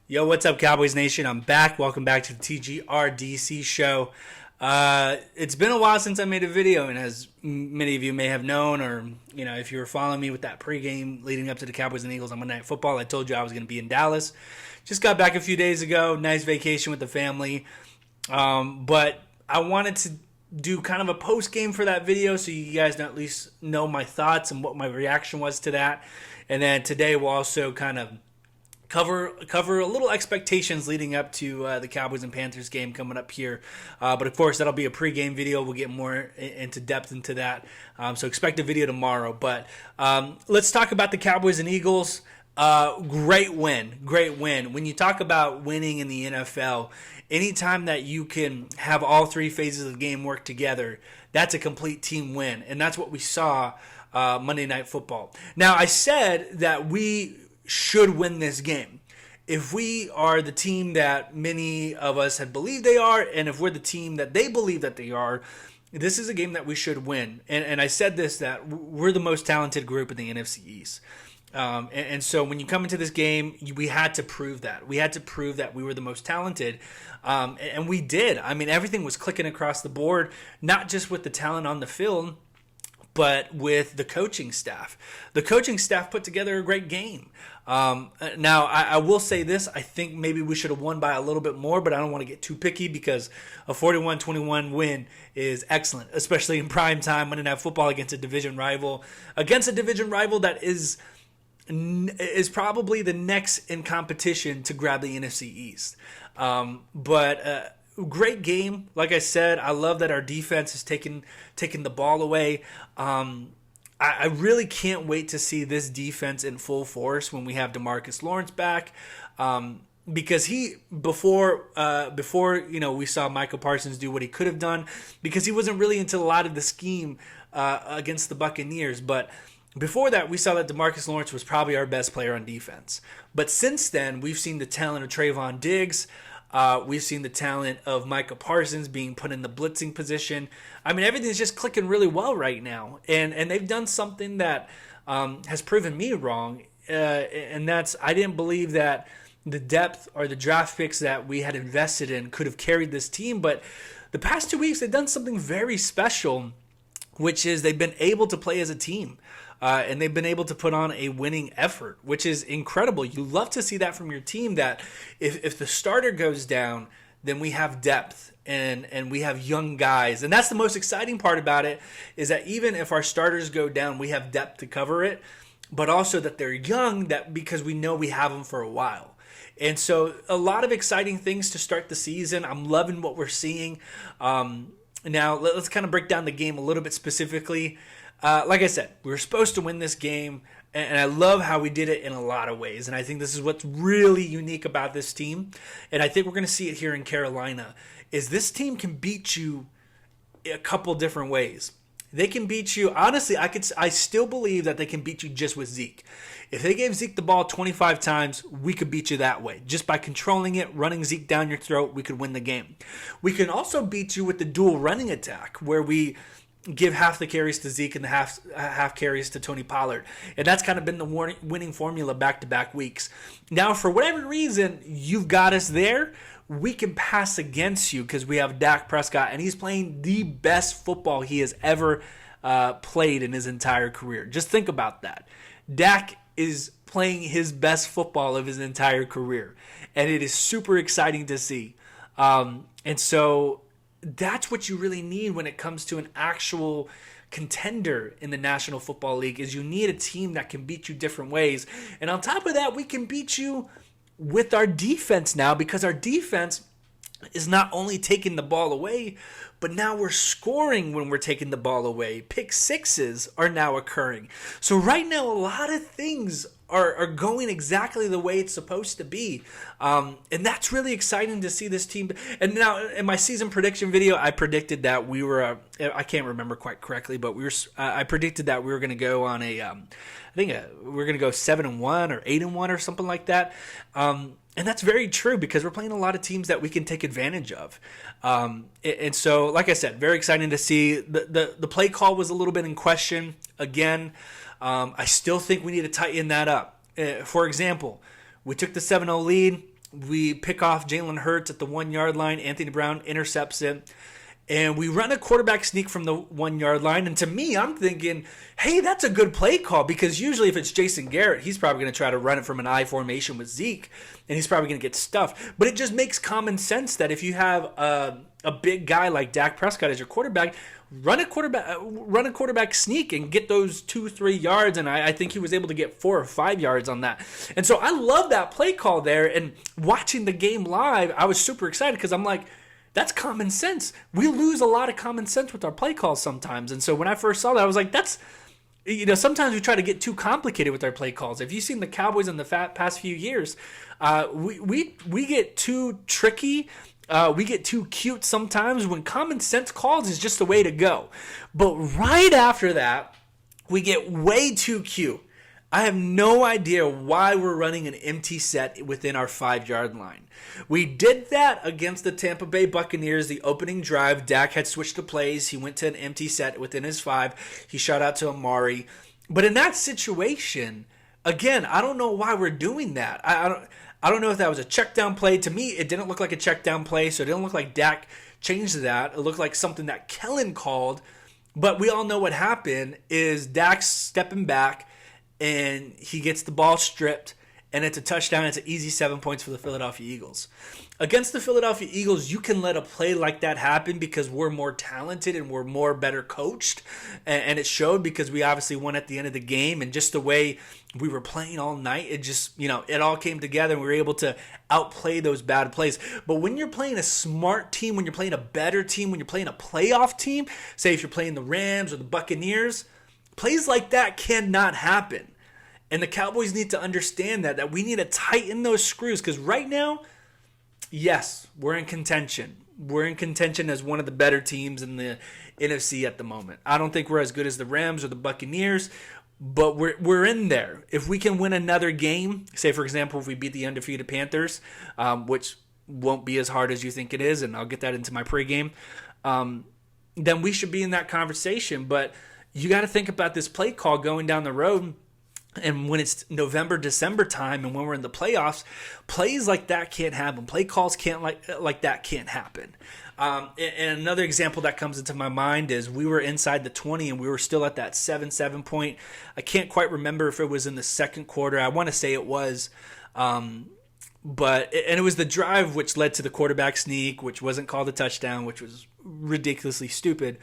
Yo, what's up, Cowboys Nation? I'm back. Welcome back to the TGRDC show. It's been a while since I made a video, and as many of you may have known, or if you were following me with that pregame leading up to the Cowboys and Eagles on Monday Night Football, I told you I was going to be in Dallas. Just got back a few days ago. Nice vacation with the family. But I wanted to do kind of a post game for that video, so you guys at least know my thoughts and what my reaction was to that. And then today we'll also kind of cover a little expectations leading up to the Cowboys and Panthers game coming up here. But of course, that'll be a pregame video. We'll get more into depth into that. So expect a video tomorrow. But let's talk about the Cowboys and Eagles. Great win. When you talk about winning in the NFL, anytime that you can have all three phases of the game work together, that's a complete team win. And that's what we saw Monday Night Football. Now, I said that we should win this game. If we are the team that many of us had believed they are, and if we're the team that they believe that they are, this is a game that we should win. And I said this, that we're the most talented group in the NFC East. And so when you come into this game, we had to prove that. We had to prove that we were the most talented. And we did. I mean, everything was clicking across the board, not just with the talent on the field, but with the coaching staff. The coaching staff put together a great game. Now, I will say this. I think maybe we should have won by a little bit more, but I don't want to get too picky because a 41-21 win is excellent, especially in prime time, Monday Night Football against a division rival. Against a division rival that is probably the next in competition to grab the NFC East. But great game. Like I said, I love that our defense is taking the ball away. I really can't wait to see this defense in full force when we have DeMarcus Lawrence back. Because before we saw Michael Parsons do what he could have done, because he wasn't really into a lot of the scheme against the Buccaneers. But before that, we saw that DeMarcus Lawrence was probably our best player on defense. But since then, we've seen the talent of Trayvon Diggs. We've seen the talent of Micah Parsons being put in the blitzing position. I mean, everything's just clicking really well right now. And they've done something that has proven me wrong. And that's, I didn't believe that the depth or the draft picks that we had invested in could have carried this team. But the past 2 weeks, they've done something very special, which is they've been able to play as a team. And they've been able to put on a winning effort, which is incredible. You love to see that from your team, that if the starter goes down, then we have depth and we have young guys. And that's the most exciting part about it, is that even if our starters go down, we have depth to cover it, but also that they're young, that because we know we have them for a while. And so a lot of exciting things to start the season. I'm loving what we're seeing. Now, let's kind of break down the game a little bit specifically. Like I said, we were supposed to win this game, and I love how we did it in a lot of ways. And I think this is what's really unique about this team, and I think we're going to see it here in Carolina, is this team can beat you a couple different ways. They can beat you, honestly, I still believe that they can beat you just with Zeke. If they gave Zeke the ball 25 times, we could beat you that way. Just by controlling it, running Zeke down your throat, we could win the game. We can also beat you with the dual running attack, where we give half the carries to Zeke and the half carries to Tony Pollard. And that's kind of been the winning formula back-to-back weeks. Now, for whatever reason, you've got us there, we can pass against you because we have Dak Prescott, and he's playing the best football he has ever played in his entire career. Just think about that. Dak is playing his best football of his entire career, and it is super exciting to see. And so that's what you really need when it comes to an actual contender in the National Football League, is you need a team that can beat you different ways. And on top of that, we can beat you with our defense now, because our defense is not only taking the ball away, but now we're scoring when we're taking the ball away. Pick sixes are now occurring. So right now, a lot of things are going exactly the way it's supposed to be. And that's really exciting to see this team. And now in my season prediction video, I predicted that we were, I can't remember quite correctly, but I predicted that we were going to go on we were going to go 7-1 or 8-1 or something like that. And that's very true, because we're playing a lot of teams that we can take advantage of. And so, like I said, very exciting to see. The play call was a little bit in question again. I still think we need to tighten that up. For example, we took the 7-0 lead. We pick off Jalen Hurts at the 1 yard line. Anthony Brown intercepts it. And we run a quarterback sneak from the 1 yard line. And to me, I'm thinking, hey, that's a good play call, because usually if it's Jason Garrett, he's probably going to try to run it from an I formation with Zeke, and he's probably going to get stuffed. But it just makes common sense that if you have a big guy like Dak Prescott as your quarterback, run a quarterback sneak and get those 2-3 yards. And I think he was able to get 4 or 5 yards on that. And so I love that play call there. And watching the game live, I was super excited, because I'm like, that's common sense. We lose a lot of common sense with our play calls sometimes. And so when I first saw that, I was like, sometimes we try to get too complicated with our play calls. If you've seen the Cowboys in the past few years, we get too tricky. We get too cute sometimes, when common sense calls is just the way to go. But right after that, we get way too cute. I have no idea why we're running an empty set within our 5 yard line. We did that against the Tampa Bay Buccaneers, the opening drive. Dak had switched the plays. He went to an empty set within his 5. He shot out to Amari. But in that situation, again, I don't know why we're doing that. I don't know if that was a check down play. To me, it didn't look like a check down play, so it didn't look like Dak changed that. It looked like something that Kellen called. But we all know what happened is Dak's stepping back, and he gets the ball stripped, and it's a touchdown. It's an easy 7 points for the Philadelphia Eagles. Against the Philadelphia Eagles, you can let a play like that happen because we're more talented and we're more better coached, and it showed because we obviously won at the end of the game, and just the way we were playing all night, it just, it all came together, and we were able to outplay those bad plays. But when you're playing a smart team, when you're playing a better team, when you're playing a playoff team, say if you're playing the Rams or the Buccaneers, plays like that cannot happen. And the Cowboys need to understand that we need to tighten those screws, because right now, yes, we're in contention. We're in contention as one of the better teams in the NFC at the moment. I don't think we're as good as the Rams or the Buccaneers, but we're in there. If we can win another game, say for example, if we beat the undefeated Panthers, which won't be as hard as you think it is, and I'll get that into my pregame, then we should be in that conversation. But you got to think about this play call going down the road. And when it's November, December time, and when we're in the playoffs, plays like that can't happen. Play calls can't like that can't happen. And another example that comes into my mind is we were inside the 20, and we were still at that 7-7 point. I can't quite remember if it was in the second quarter. I want to say it was. But it was the drive which led to the quarterback sneak, which wasn't called a touchdown, which was ridiculously stupid.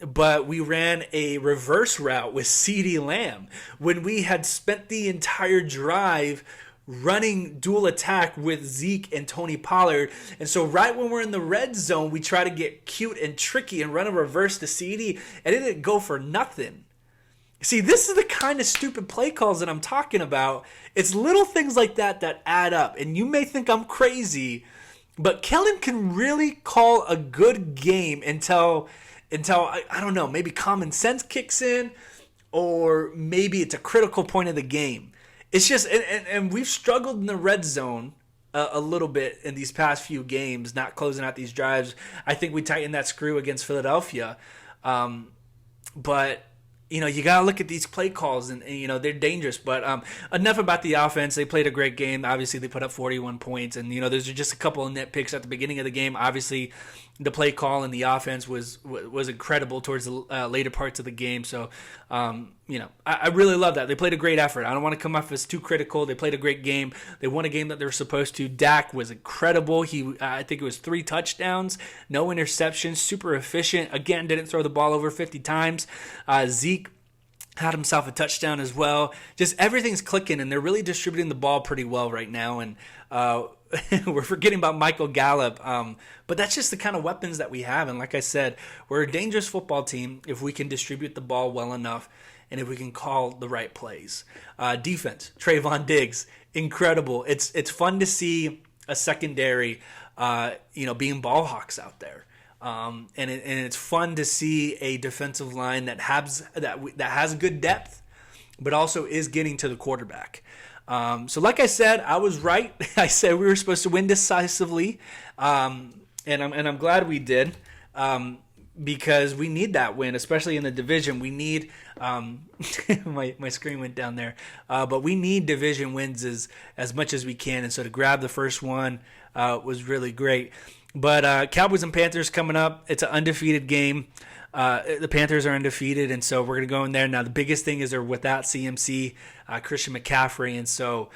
But we ran a reverse route with CeeDee Lamb when we had spent the entire drive running dual attack with Zeke and Tony Pollard. And so right when we're in the red zone, we try to get cute and tricky and run a reverse to CeeDee, and it didn't go for nothing. See, this is the kind of stupid play calls that I'm talking about. It's little things like that that add up. And you may think I'm crazy, but Kellen can really call a good game until I don't know, maybe common sense kicks in, or maybe it's a critical point of the game. It's just, and we've struggled in the red zone a little bit in these past few games, not closing out these drives. I think we tightened that screw against Philadelphia. But you got to look at these play calls, and they're dangerous. But enough about the offense. They played a great game. Obviously, they put up 41 points. And, those are just a couple of nitpicks at the beginning of the game. Obviously, the play call and the offense was incredible towards the later parts of the game. So, I really love that. They played a great effort. I don't want to come off as too critical. They played a great game. They won a game that they were supposed to. Dak was incredible. I think it was 3 touchdowns, no interceptions, super efficient. Again, didn't throw the ball over 50 times. Zeke had himself a touchdown as well. Just everything's clicking, and they're really distributing the ball pretty well right now. And we're forgetting about Michael Gallup. But that's just the kind of weapons that we have. And like I said, we're a dangerous football team if we can distribute the ball well enough and if we can call the right plays. Defense, Trayvon Diggs, incredible. It's fun to see a secondary, being ball hawks out there. And it's fun to see a defensive line that has good depth, but also is getting to the quarterback. So like I said, I was right. I said we were supposed to win decisively, and I'm glad we did. because we need that win, especially in the division. We need my screen went down there, but we need division wins as much as we can, and so to grab the first one was really great. But Cowboys and Panthers coming up. It's an undefeated game. The Panthers are undefeated, and so we're going to go in there. Now, the biggest thing is they're without CMC, Christian McCaffrey, and so,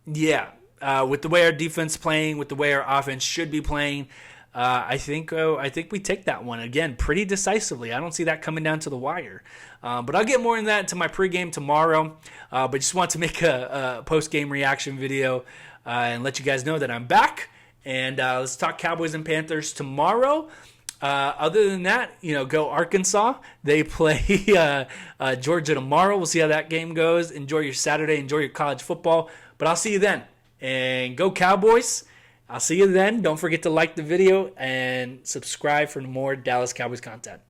with the way our defense playing, with the way our offense should be playing, I think we take that one, again, pretty decisively. I don't see that coming down to the wire. But I'll get more into that into my pregame tomorrow. But just want to make a post-game reaction video and let you guys know that I'm back. And let's talk Cowboys and Panthers tomorrow. Other than that, go Arkansas. They play Georgia tomorrow. We'll see how that game goes. Enjoy your Saturday. Enjoy your college football. But I'll see you then. And go Cowboys. I'll see you then. Don't forget to like the video and subscribe for more Dallas Cowboys content.